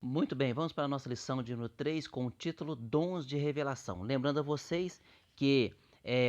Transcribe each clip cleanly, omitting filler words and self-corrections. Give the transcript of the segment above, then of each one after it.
Muito bem, vamos para a nossa lição de número 3 com o título Dons de Revelação. Lembrando a vocês que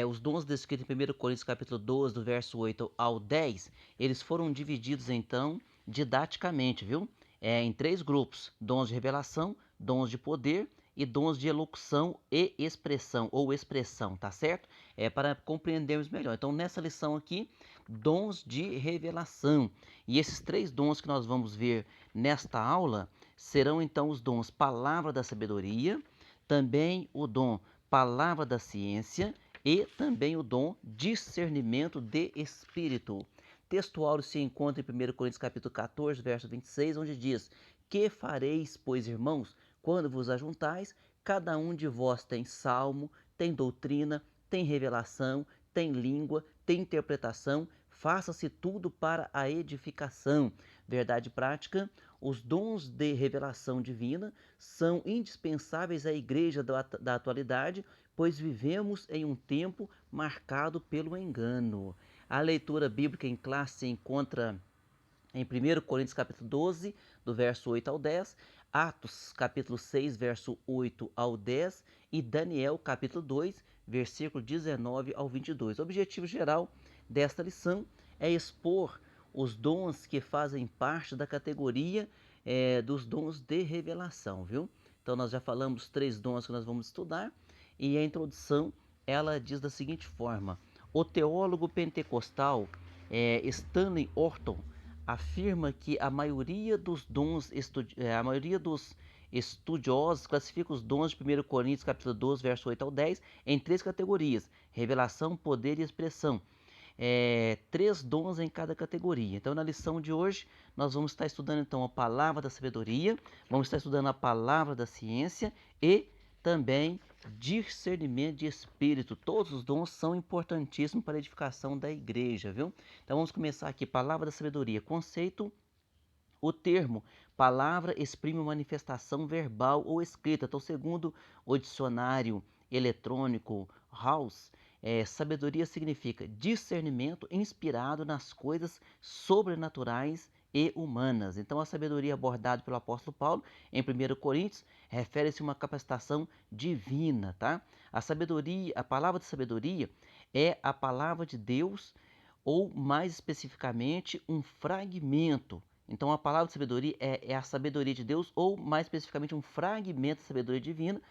os dons descritos em 1 Coríntios capítulo 12, do verso 8 ao 10, eles foram divididos então didaticamente, viu? Em três grupos: dons de revelação, dons de poder e dons de elocução e expressão, ou expressão, tá certo? Para compreendermos melhor. Então, nessa lição aqui, dons de revelação. E esses três dons que nós vamos ver nesta aula serão então os dons palavra da sabedoria, também o dom palavra da ciência e também o dom discernimento de espírito. Texto áureo se encontra em 1 Coríntios capítulo 14, verso 26, onde diz: Que fareis, pois, irmãos, quando vos ajuntais? Cada um de vós tem salmo, tem doutrina, tem revelação, tem língua, tem interpretação, faça-se tudo para a edificação. Verdade prática: os dons de revelação divina são indispensáveis à igreja da atualidade, pois vivemos em um tempo marcado pelo engano. A leitura bíblica em classe se encontra em 1 Coríntios capítulo 12, do verso 8 ao 10, Atos capítulo 6, verso 8 ao 10 e Daniel capítulo 2, versículo 19 ao 22. O objetivo geral desta lição é expor os dons que fazem parte da categoria dos dons de revelação, viu? Então nós já falamos três dons que nós vamos estudar e a introdução ela diz da seguinte forma: o teólogo pentecostal Stanley Orton afirma que a maioria dos estudiosos classifica os dons de 1 Coríntios capítulo 12, verso 8 ao 10 em três categorias: revelação, poder e expressão. Três dons em cada categoria. Então, na lição de hoje, nós vamos estar estudando então a palavra da sabedoria, vamos estar estudando a palavra da ciência e também discernimento de espírito. Todos os dons são importantíssimos para a edificação da igreja, viu? Então vamos começar aqui. Palavra da sabedoria. Conceito: o termo palavra exprime uma manifestação verbal ou escrita. Então, segundo o dicionário eletrônico House, sabedoria significa discernimento inspirado nas coisas sobrenaturais e humanas. Então, a sabedoria abordada pelo apóstolo Paulo em 1 Coríntios refere-se a uma capacitação divina, tá? A sabedoria, a palavra de sabedoria é a palavra de Deus, ou mais especificamente, um fragmento. Então, a palavra de sabedoria é a sabedoria de Deus, ou mais especificamente, um fragmento da sabedoria divina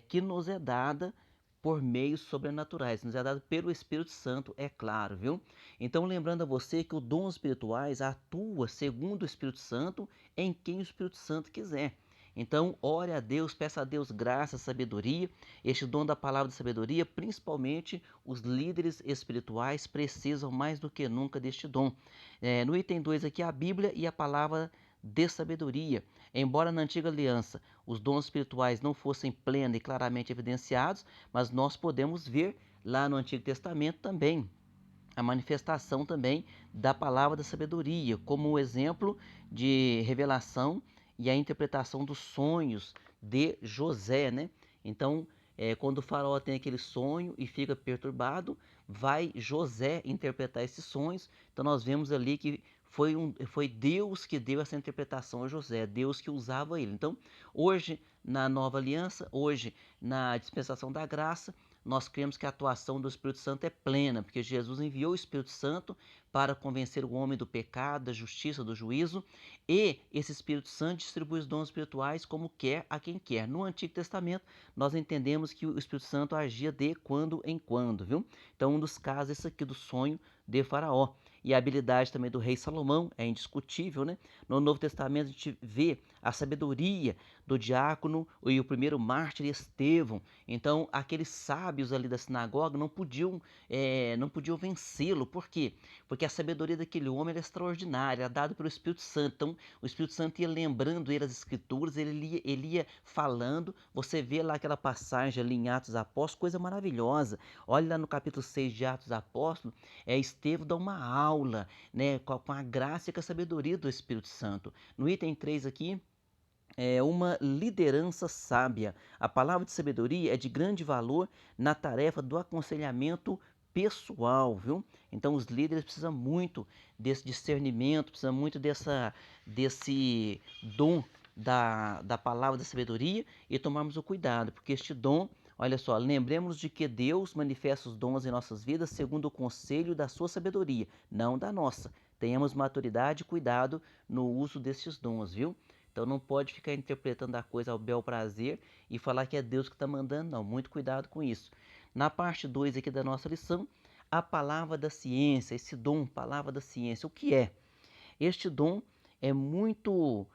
que nos é dada por meios sobrenaturais, nos é dado pelo Espírito Santo, é claro, viu? Então, lembrando a você que os dons espirituais atua segundo o Espírito Santo em quem o Espírito Santo quiser. Então, ore a Deus, peça a Deus graça, sabedoria, este dom da palavra de sabedoria, principalmente os líderes espirituais precisam mais do que nunca deste dom. No item 2 aqui, a Bíblia e a palavra de sabedoria. Embora na antiga aliança os dons espirituais não fossem plenos e claramente evidenciados, mas nós podemos ver lá no Antigo Testamento também a manifestação também da palavra da sabedoria, como o exemplo de revelação e a interpretação dos sonhos de José, né? Então, quando o faraó tem aquele sonho e fica perturbado, vai José interpretar esses sonhos. Então, nós vemos ali que foi Deus que deu essa interpretação a José, Deus que usava ele. Então, hoje, na nova aliança, hoje, na dispensação da graça, nós cremos que a atuação do Espírito Santo é plena, porque Jesus enviou o Espírito Santo para convencer o homem do pecado, da justiça, do juízo, e esse Espírito Santo distribui os dons espirituais como quer a quem quer. No Antigo Testamento, nós entendemos que o Espírito Santo agia de quando em quando, viu? Então, um dos casos é esse aqui do sonho de Faraó. E a habilidade também do rei Salomão é indiscutível, né? No Novo Testamento a gente vê a sabedoria do diácono e o primeiro mártir Estevão. Então, aqueles sábios ali da sinagoga não podiam vencê-lo. Por quê? Porque a sabedoria daquele homem era extraordinária, era dada pelo Espírito Santo. Então, o Espírito Santo ia lembrando ele as escrituras, ele ia falando. Você vê lá aquela passagem ali em Atos Apóstolos, coisa maravilhosa. Olha lá no capítulo 6 de Atos Apóstolos, Estevão dá uma aula, né, com a graça e com a sabedoria do Espírito Santo. No item 3 aqui, uma liderança sábia. A palavra de sabedoria é de grande valor na tarefa do aconselhamento pessoal, viu? Então os líderes precisam muito desse discernimento, precisam muito desse dom da palavra da sabedoria e tomarmos o cuidado, porque este dom, olha só, lembremos de que Deus manifesta os dons em nossas vidas segundo o conselho da sua sabedoria, não da nossa. Tenhamos maturidade e cuidado no uso destes dons, viu? Então não pode ficar interpretando a coisa ao bel prazer e falar que é Deus que está mandando, não. Muito cuidado com isso. Na parte 2 aqui da nossa lição, a palavra da ciência, esse dom, palavra da ciência, o que é? Este dom é muito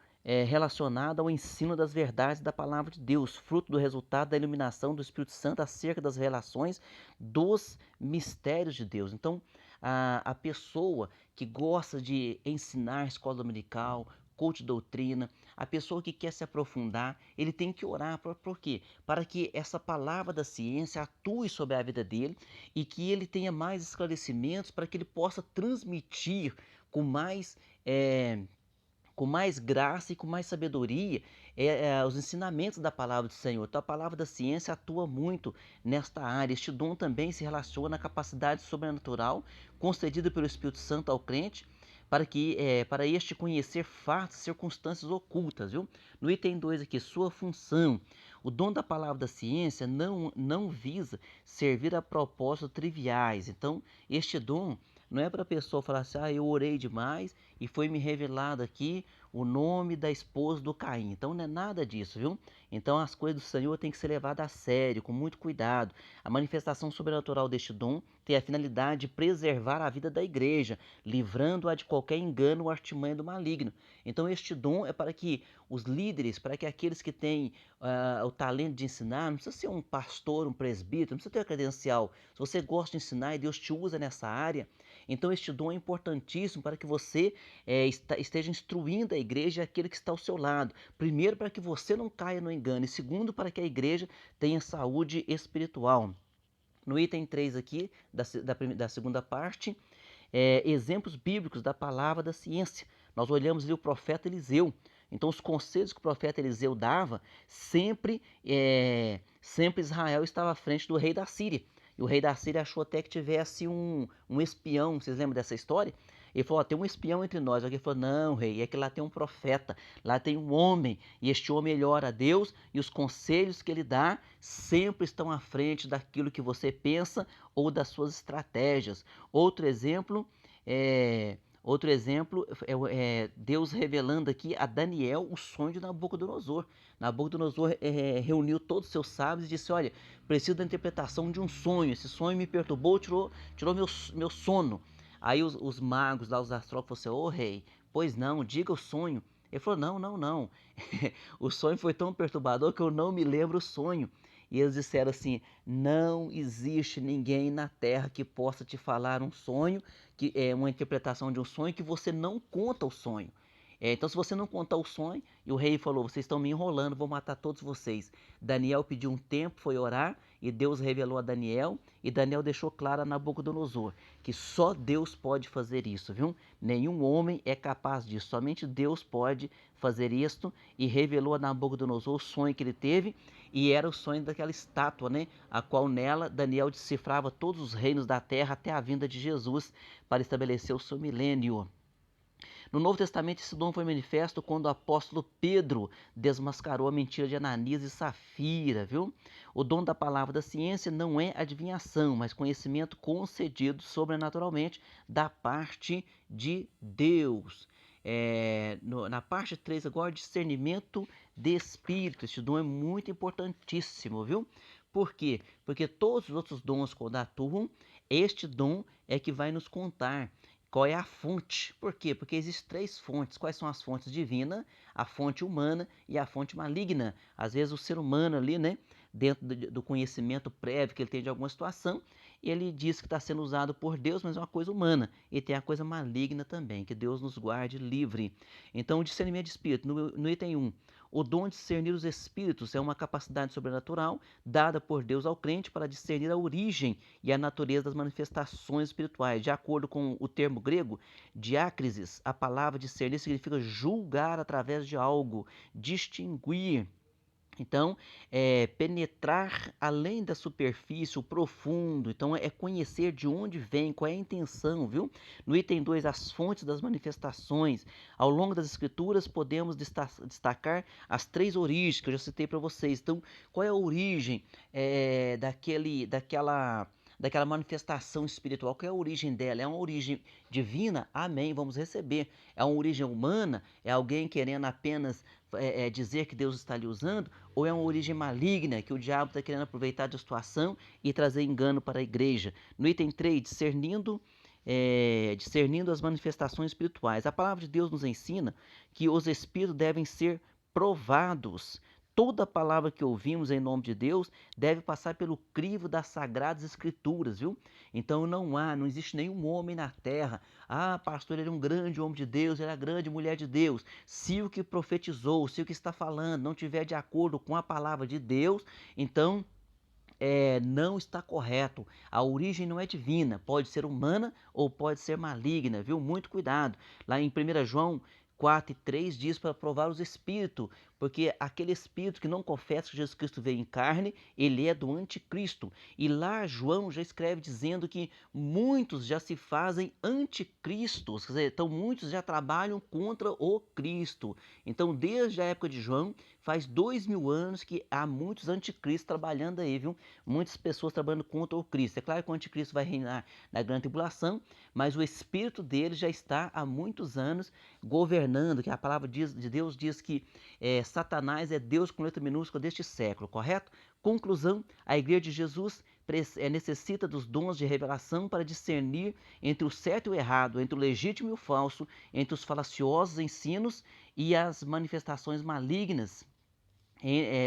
relacionado ao ensino das verdades da palavra de Deus, fruto do resultado da iluminação do Espírito Santo acerca das relações dos mistérios de Deus. Então, a pessoa que gosta de ensinar escola dominical, coach de doutrina, a pessoa que quer se aprofundar, ele tem que orar. Por quê? Para que essa palavra da ciência atue sobre a vida dele e que ele tenha mais esclarecimentos para que ele possa transmitir com mais, é, com mais graça e com mais sabedoria os ensinamentos da palavra do Senhor. Então a palavra da ciência atua muito nesta área. Este dom também se relaciona à capacidade sobrenatural concedida pelo Espírito Santo ao crente para este conhecer fatos e circunstâncias ocultas, viu? No item 2 aqui, sua função. O dom da palavra da ciência não visa servir a propósitos triviais. Então, este dom não é para a pessoa falar assim, eu orei demais e foi me revelado aqui o nome da esposa do Caim. Então não é nada disso, viu? Então as coisas do Senhor têm que ser levadas a sério, com muito cuidado. A manifestação sobrenatural deste dom tem a finalidade de preservar a vida da igreja, livrando-a de qualquer engano ou artimanha do maligno. Então este dom é para que os líderes, para que aqueles que têm o talento de ensinar, não precisa ser um pastor, um presbítero, não precisa ter a credencial. Se você gosta de ensinar e Deus te usa nessa área, então este dom é importantíssimo para que você esteja instruindo a igreja e aquele que está ao seu lado. Primeiro, para que você não caia no engano. E segundo, para que a igreja tenha saúde espiritual. No item 3 aqui, da segunda parte, exemplos bíblicos da palavra da ciência. Nós olhamos ali o profeta Eliseu. Então, os conselhos que o profeta Eliseu dava, sempre Israel estava à frente do rei da Síria. E o rei da Síria achou até que tivesse um espião. Vocês lembram dessa história? Ele falou, tem um espião entre nós. Alguém falou, não, rei, é que lá tem um profeta, lá tem um homem, e este homem ele ora a Deus, e os conselhos que ele dá sempre estão à frente daquilo que você pensa ou das suas estratégias. Outro exemplo é Deus revelando aqui a Daniel o sonho de Nabucodonosor. Nabucodonosor reuniu todos os seus sábios e disse, olha, preciso da interpretação de um sonho. Esse sonho me perturbou, tirou meu sono. Aí os magos lá, os astrólogos, falaram assim, ô rei, pois não, diga o sonho. Ele falou, não. O sonho foi tão perturbador que eu não me lembro o sonho. E eles disseram assim, não existe ninguém na terra que possa te falar um sonho, que é uma interpretação de um sonho que você não conta o sonho. Então, se você não contar o sonho, e o rei falou, vocês estão me enrolando, vou matar todos vocês. Daniel pediu um tempo, foi orar, e Deus revelou a Daniel, e Daniel deixou claro a Nabucodonosor, que só Deus pode fazer isso, viu? Nenhum homem é capaz disso, somente Deus pode fazer isto, e revelou a Nabucodonosor o sonho que ele teve, e era o sonho daquela estátua, né? A qual nela Daniel decifrava todos os reinos da terra até a vinda de Jesus para estabelecer o seu milênio. No Novo Testamento, esse dom foi manifesto quando o apóstolo Pedro desmascarou a mentira de Ananias e Safira, viu? O dom da palavra da ciência não é adivinhação, mas conhecimento concedido sobrenaturalmente da parte de Deus. Na parte 3 agora, discernimento de espírito. Esse dom é muito importantíssimo, viu? Por quê? Porque todos os outros dons, quando atuam, este dom é que vai nos contar qual é a fonte. Por quê? Porque existem 3 fontes. Quais são as fontes? Divina, a fonte humana e a fonte maligna. Às vezes o ser humano ali, né, dentro do conhecimento prévio que ele tem de alguma situação, ele diz que está sendo usado por Deus, mas é uma coisa humana. E tem a coisa maligna também, que Deus nos guarde livre. Então, o discernimento de espírito, no item 1, o dom de discernir os espíritos é uma capacidade sobrenatural dada por Deus ao crente para discernir a origem e a natureza das manifestações espirituais. De acordo com o termo grego, diácrisis, a palavra discernir significa julgar através de algo, distinguir. Então, penetrar além da superfície, o profundo. Então, é conhecer de onde vem, qual é a intenção, viu? No item 2, as fontes das manifestações. Ao longo das escrituras, podemos destacar as três origens que eu já citei para vocês. Então, qual é a origem daquela manifestação espiritual? Qual é a origem dela? É uma origem divina? Amém, vamos receber. É uma origem humana? É alguém querendo apenas dizer que Deus está lhe usando? Ou é uma origem maligna que o diabo está querendo aproveitar da situação e trazer engano para a igreja? No item 3, discernindo as manifestações espirituais. A palavra de Deus nos ensina que os espíritos devem ser provados. Toda palavra que ouvimos em nome de Deus deve passar pelo crivo das sagradas escrituras, viu? Então não existe nenhum homem na terra. Ah, pastor, ele é um grande homem de Deus, ele é a grande mulher de Deus. Se o que profetizou, se o que está falando não tiver de acordo com a palavra de Deus, então não está correto. A origem não é divina, pode ser humana ou pode ser maligna, viu? Muito cuidado. Lá em 1 João 4:3 diz para provar os espíritos, porque aquele espírito que não confessa que Jesus Cristo veio em carne, ele é do anticristo. E lá João já escreve dizendo que muitos já se fazem anticristos, quer dizer, então muitos já trabalham contra o Cristo. Então, desde a época de João, faz 2000 anos que há muitos anticristos trabalhando aí, viu? Muitas pessoas trabalhando contra o Cristo. É claro que o anticristo vai reinar na grande tribulação, mas o espírito dele já está há muitos anos governando, que a palavra de Deus diz que Satanás é Deus com letra minúscula deste século, correto? Conclusão, a igreja de Jesus necessita dos dons de revelação para discernir entre o certo e o errado, entre o legítimo e o falso, entre os falaciosos ensinos e as manifestações malignas.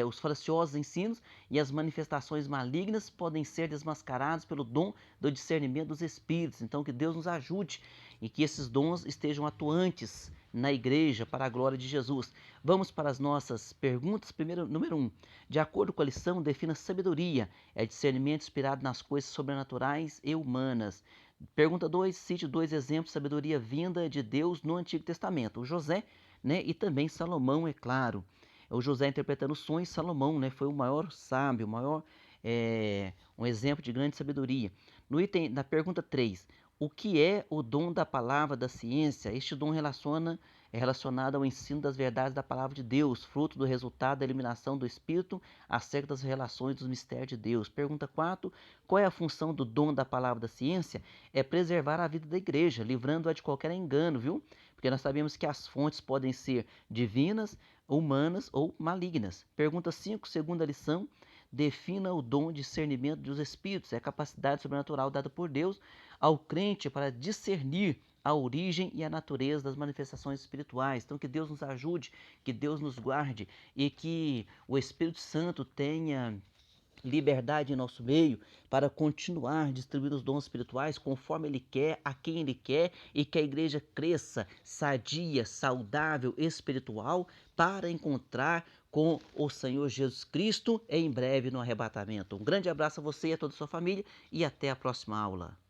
Os falaciosos ensinos e as manifestações malignas podem ser desmascarados pelo dom do discernimento dos espíritos. Então, que Deus nos ajude e que esses dons estejam atuantes na igreja para a glória de Jesus. Vamos para as nossas perguntas. Primeiro, número 1. De acordo com a lição, defina sabedoria. É discernimento inspirado nas coisas sobrenaturais e humanas. Pergunta 2. Cite dois exemplos de sabedoria vinda de Deus no Antigo Testamento. O José, né, e também Salomão, é claro. O José interpretando sonhos, Salomão, né, foi o maior sábio, um exemplo de grande sabedoria. Na pergunta 3, o que é o dom da palavra da ciência? Este dom é relacionado ao ensino das verdades da palavra de Deus, fruto do resultado da eliminação do espírito acerca das relações dos mistérios de Deus. Pergunta 4, qual é a função do dom da palavra da ciência? É preservar a vida da igreja, livrando-a de qualquer engano, viu? Porque nós sabemos que as fontes podem ser divinas, humanas ou malignas. Pergunta 5, segunda lição, defina o dom de discernimento dos espíritos. É a capacidade sobrenatural dada por Deus ao crente para discernir a origem e a natureza das manifestações espirituais. Então, que Deus nos ajude, que Deus nos guarde e que o Espírito Santo tenha liberdade em nosso meio para continuar distribuindo os dons espirituais conforme Ele quer, a quem Ele quer, e que a igreja cresça sadia, saudável, espiritual, para encontrar com o Senhor Jesus Cristo em breve no arrebatamento. Um grande abraço a você e a toda a sua família e até a próxima aula.